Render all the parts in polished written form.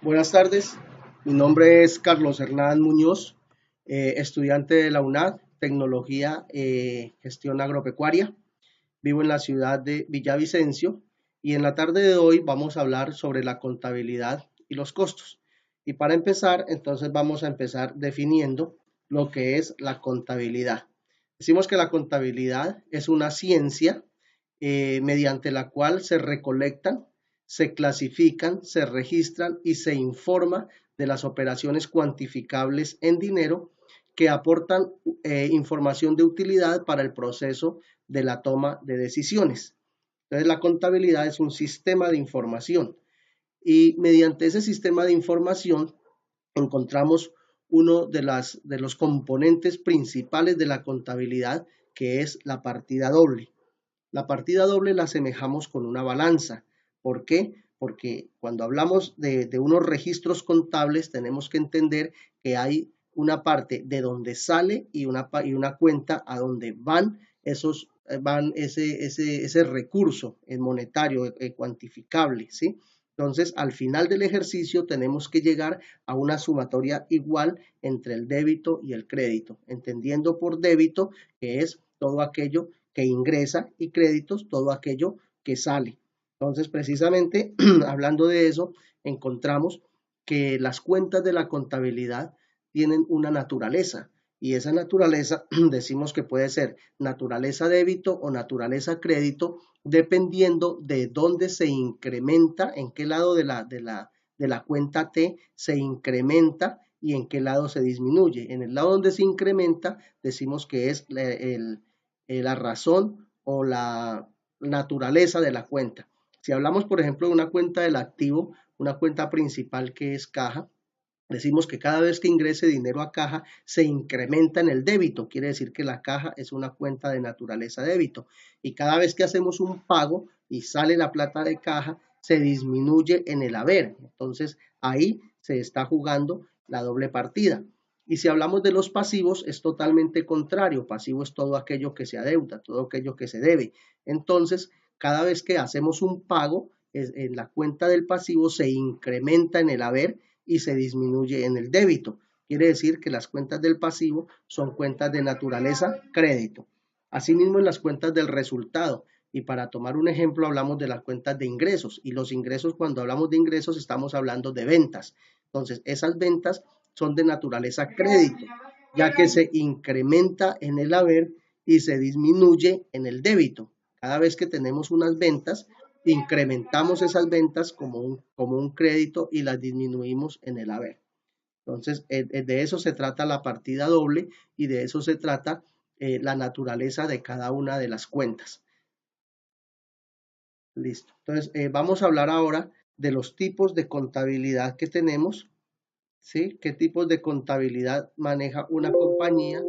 Buenas tardes, mi nombre es Carlos Hernán Muñoz, estudiante de la UNAD, Tecnología, Gestión Agropecuaria. Vivo en la ciudad de Villavicencio y en la tarde de hoy vamos a hablar sobre la contabilidad y los costos. Y para empezar, entonces vamos a empezar definiendo lo que es la contabilidad. Decimos que la contabilidad es una ciencia mediante la cual se recolectan, se clasifican, se registran y se informa de las operaciones cuantificables en dinero que aportan información de utilidad para el proceso de la toma de decisiones. Entonces, la contabilidad es un sistema de información y mediante ese sistema de información encontramos uno de los componentes principales de la contabilidad, que es la partida doble. La partida doble la asemejamos con una balanza. ¿Por qué? Porque cuando hablamos de unos registros contables tenemos que entender que hay una parte de donde sale y una cuenta a donde van ese recurso monetario cuantificable, ¿sí? Entonces, al final del ejercicio tenemos que llegar a una sumatoria igual entre el débito y el crédito, entendiendo por débito que es todo aquello que ingresa y créditos, todo aquello que sale. Entonces, precisamente hablando de eso, encontramos que las cuentas de la contabilidad tienen una naturaleza y esa naturaleza decimos que puede ser naturaleza débito o naturaleza crédito dependiendo de dónde se incrementa, en qué lado de la cuenta T se incrementa y en qué lado se disminuye. En el lado donde se incrementa decimos que es la razón o la naturaleza de la cuenta. Si hablamos, por ejemplo, de una cuenta del activo, una cuenta principal que es caja, decimos que cada vez que ingrese dinero a caja se incrementa en el débito, quiere decir que la caja es una cuenta de naturaleza débito. Y cada vez que hacemos un pago y sale la plata de caja, se disminuye en el haber. Entonces ahí se está jugando la doble partida. Y si hablamos de los pasivos, es totalmente contrario. Pasivo es todo aquello que se adeuda, todo aquello que se debe. Entonces, cada vez que hacemos un pago, en la cuenta del pasivo se incrementa en el haber y se disminuye en el débito. Quiere decir que las cuentas del pasivo son cuentas de naturaleza crédito. Asimismo, en las cuentas del resultado. Y para tomar un ejemplo, hablamos de las cuentas de ingresos. Y los ingresos, cuando hablamos de ingresos, estamos hablando de ventas. Entonces, esas ventas son de naturaleza crédito, ya que se incrementa en el haber y se disminuye en el débito. Cada vez que tenemos unas ventas, incrementamos esas ventas como un crédito y las disminuimos en el haber. Entonces, de eso se trata la partida doble y de eso se trata la naturaleza de cada una de las cuentas. Listo. Entonces, vamos a hablar ahora de los tipos de contabilidad que tenemos, ¿sí? ¿Qué tipos de contabilidad maneja una compañía?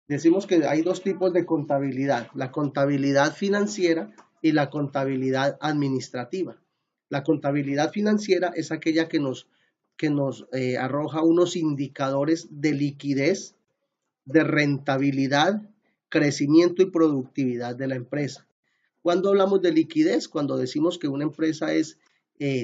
Decimos que hay dos tipos de contabilidad, la contabilidad financiera y la contabilidad administrativa. La contabilidad financiera es aquella que nos arroja unos indicadores de liquidez, de rentabilidad, crecimiento y productividad de la empresa. Cuando hablamos de liquidez, cuando decimos que una empresa es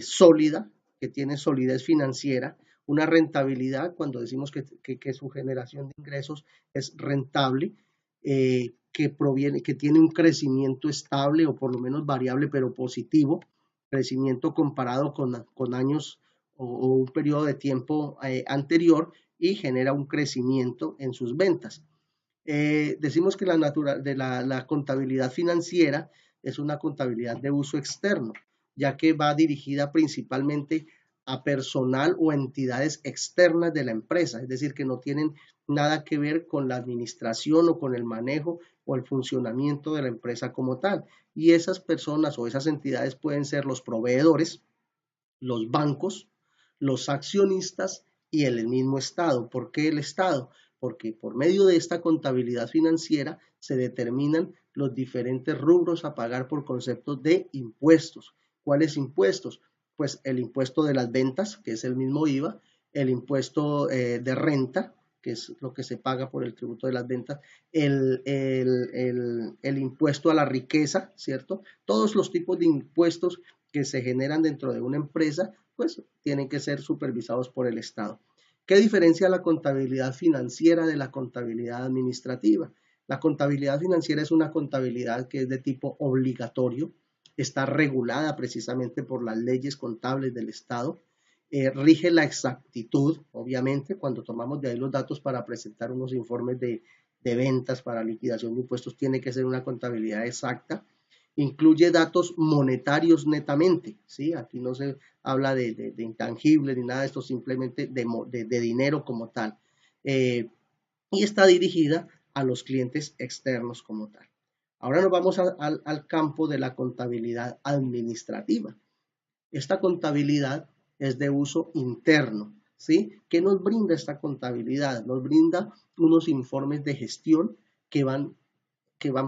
sólida, que tiene solidez financiera, una rentabilidad, cuando decimos que su generación de ingresos es rentable, que tiene un crecimiento estable o por lo menos variable, pero positivo, crecimiento comparado con años o un periodo de tiempo anterior y genera un crecimiento en sus ventas. Decimos que la contabilidad financiera es una contabilidad de uso externo, ya que va dirigida principalmente a personal o entidades externas de la empresa, es decir, que no tienen nada que ver con la administración o con el manejo o el funcionamiento de la empresa como tal. Y esas personas o esas entidades pueden ser los proveedores, los bancos, los accionistas y el mismo Estado. ¿Por qué el Estado? Porque por medio de esta contabilidad financiera se determinan los diferentes rubros a pagar por conceptos de impuestos. ¿Cuáles impuestos? Pues el impuesto de las ventas, que es el mismo IVA, el impuesto de renta, que es lo que se paga por el tributo de las ventas, el impuesto a la riqueza, ¿cierto? Todos los tipos de impuestos que se generan dentro de una empresa, pues tienen que ser supervisados por el Estado. ¿Qué diferencia la contabilidad financiera de la contabilidad administrativa? La contabilidad financiera es una contabilidad que es de tipo obligatorio, está regulada precisamente por las leyes contables del Estado, rige la exactitud, obviamente, cuando tomamos de ahí los datos para presentar unos informes de ventas para liquidación de impuestos, tiene que ser una contabilidad exacta, incluye datos monetarios netamente, ¿sí? Aquí no se habla de intangibles ni nada de esto, simplemente de dinero como tal. Y está dirigida a los clientes externos como tal. Ahora nos vamos al campo de la contabilidad administrativa. Esta contabilidad es de uso interno, ¿sí? ¿Qué nos brinda esta contabilidad? Nos brinda unos informes de gestión que van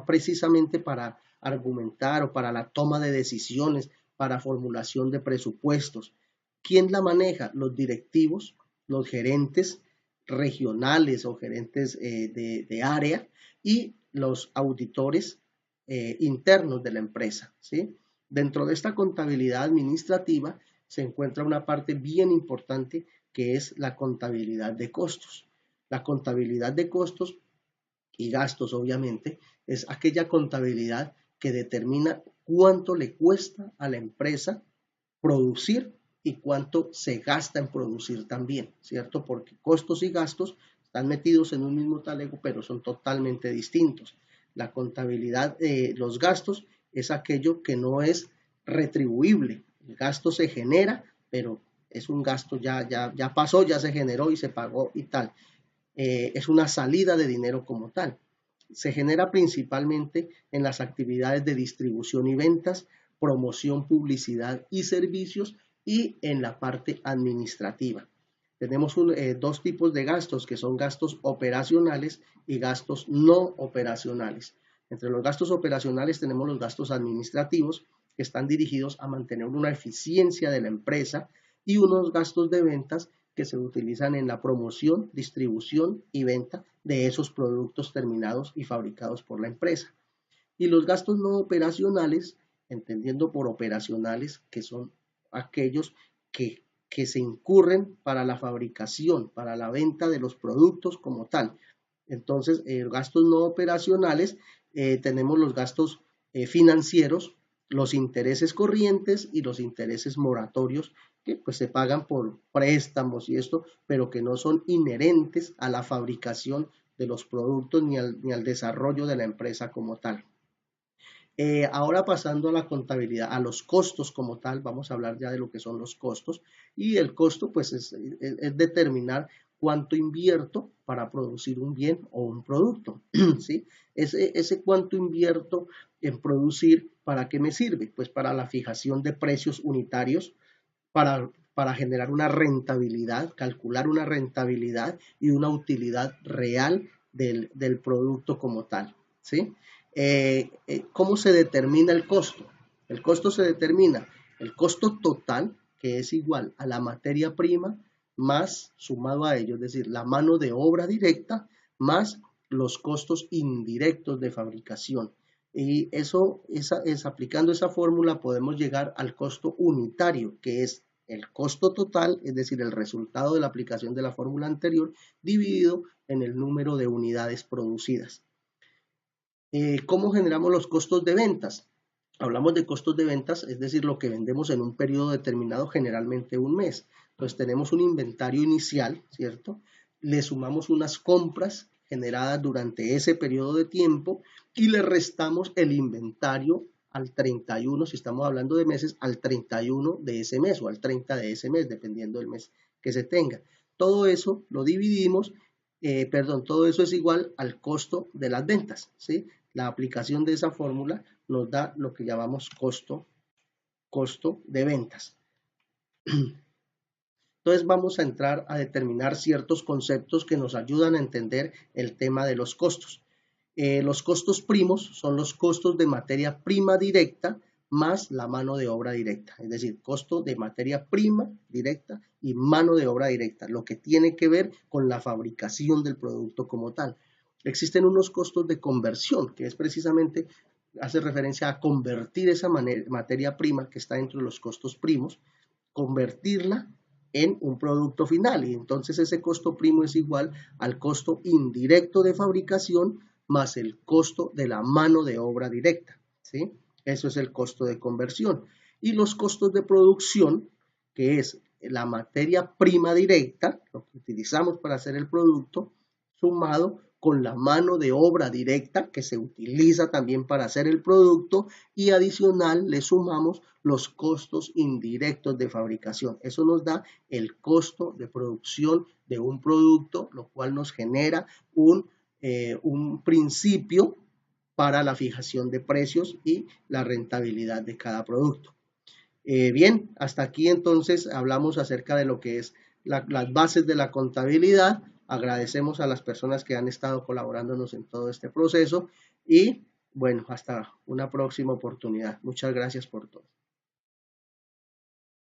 precisamente para argumentar o para la toma de decisiones, para formulación de presupuestos. ¿Quién la maneja? Los directivos, los gerentes regionales o gerentes de área y los auditores internos de la empresa, ¿sí? Dentro de esta contabilidad administrativa se encuentra una parte bien importante que es la contabilidad de costos. La contabilidad de costos y gastos, obviamente, es aquella contabilidad que determina cuánto le cuesta a la empresa producir y cuánto se gasta en producir también, ¿cierto? Porque costos y gastos están metidos en un mismo talego, pero son totalmente distintos. La contabilidad de los gastos es aquello que no es retribuible. El gasto se genera, pero es un gasto ya pasó, ya se generó y se pagó y tal. Es una salida de dinero como tal. Se genera principalmente en las actividades de distribución y ventas, promoción, publicidad y servicios y en la parte administrativa. Tenemos dos tipos de gastos que son gastos operacionales y gastos no operacionales. Entre los gastos operacionales tenemos los gastos administrativos que están dirigidos a mantener una eficiencia de la empresa y unos gastos de ventas que se utilizan en la promoción, distribución y venta de esos productos terminados y fabricados por la empresa. Y los gastos no operacionales, entendiendo por operacionales, que son aquellos que se incurren para la fabricación, para la venta de los productos como tal. Entonces, gastos no operacionales, tenemos los gastos financieros, los intereses corrientes y los intereses moratorios que pues se pagan por préstamos y esto, pero que no son inherentes a la fabricación de los productos ni al desarrollo de la empresa como tal. Ahora pasando a la contabilidad, a los costos como tal, vamos a hablar ya de lo que son los costos y el costo pues es determinar cuánto invierto para producir un bien o un producto, ¿sí? Ese cuánto invierto en producir, ¿para qué me sirve? Pues para la fijación de precios unitarios, para generar una rentabilidad, calcular una rentabilidad y una utilidad real del producto como tal, ¿sí? ¿Cómo se determina el costo? El costo se determina el costo total, que es igual a la materia prima, más sumado a ello, es decir, la mano de obra directa, más los costos indirectos de fabricación. Y eso es aplicando esa fórmula podemos llegar al costo unitario, que es el costo total, es decir, el resultado de la aplicación de la fórmula anterior, dividido en el número de unidades producidas. ¿Cómo generamos los costos de ventas? Hablamos de costos de ventas, es decir, lo que vendemos en un periodo determinado, generalmente un mes. Entonces tenemos un inventario inicial, ¿cierto? Le sumamos unas compras generadas durante ese periodo de tiempo y le restamos el inventario al 31, si estamos hablando de meses, al 31 de ese mes o al 30 de ese mes, dependiendo del mes que se tenga. Todo eso lo dividimos, todo eso es igual al costo de las ventas, ¿sí? La aplicación de esa fórmula nos da lo que llamamos costo de ventas. Entonces vamos a entrar a determinar ciertos conceptos que nos ayudan a entender el tema de los costos. Los costos primos son los costos de materia prima directa más la mano de obra directa, es decir, costo de materia prima directa y mano de obra directa, lo que tiene que ver con la fabricación del producto como tal. Existen unos costos de conversión, que es precisamente, hace referencia a convertir esa materia prima que está dentro de los costos primos, convertirla en un producto final, y entonces ese costo primo es igual al costo indirecto de fabricación más el costo de la mano de obra directa, ¿sí? Eso es el costo de conversión. Y los costos de producción, que es la materia prima directa, lo que utilizamos para hacer el producto, sumado con la mano de obra directa que se utiliza también para hacer el producto, y adicional le sumamos los costos indirectos de fabricación. Eso nos da el costo de producción de un producto, lo cual nos genera un principio para la fijación de precios y la rentabilidad de cada producto. Bien, hasta aquí entonces hablamos acerca de lo que es las bases de la contabilidad. Agradecemos a las personas que han estado colaborándonos en todo este proceso y bueno, hasta una próxima oportunidad. Muchas gracias por todo.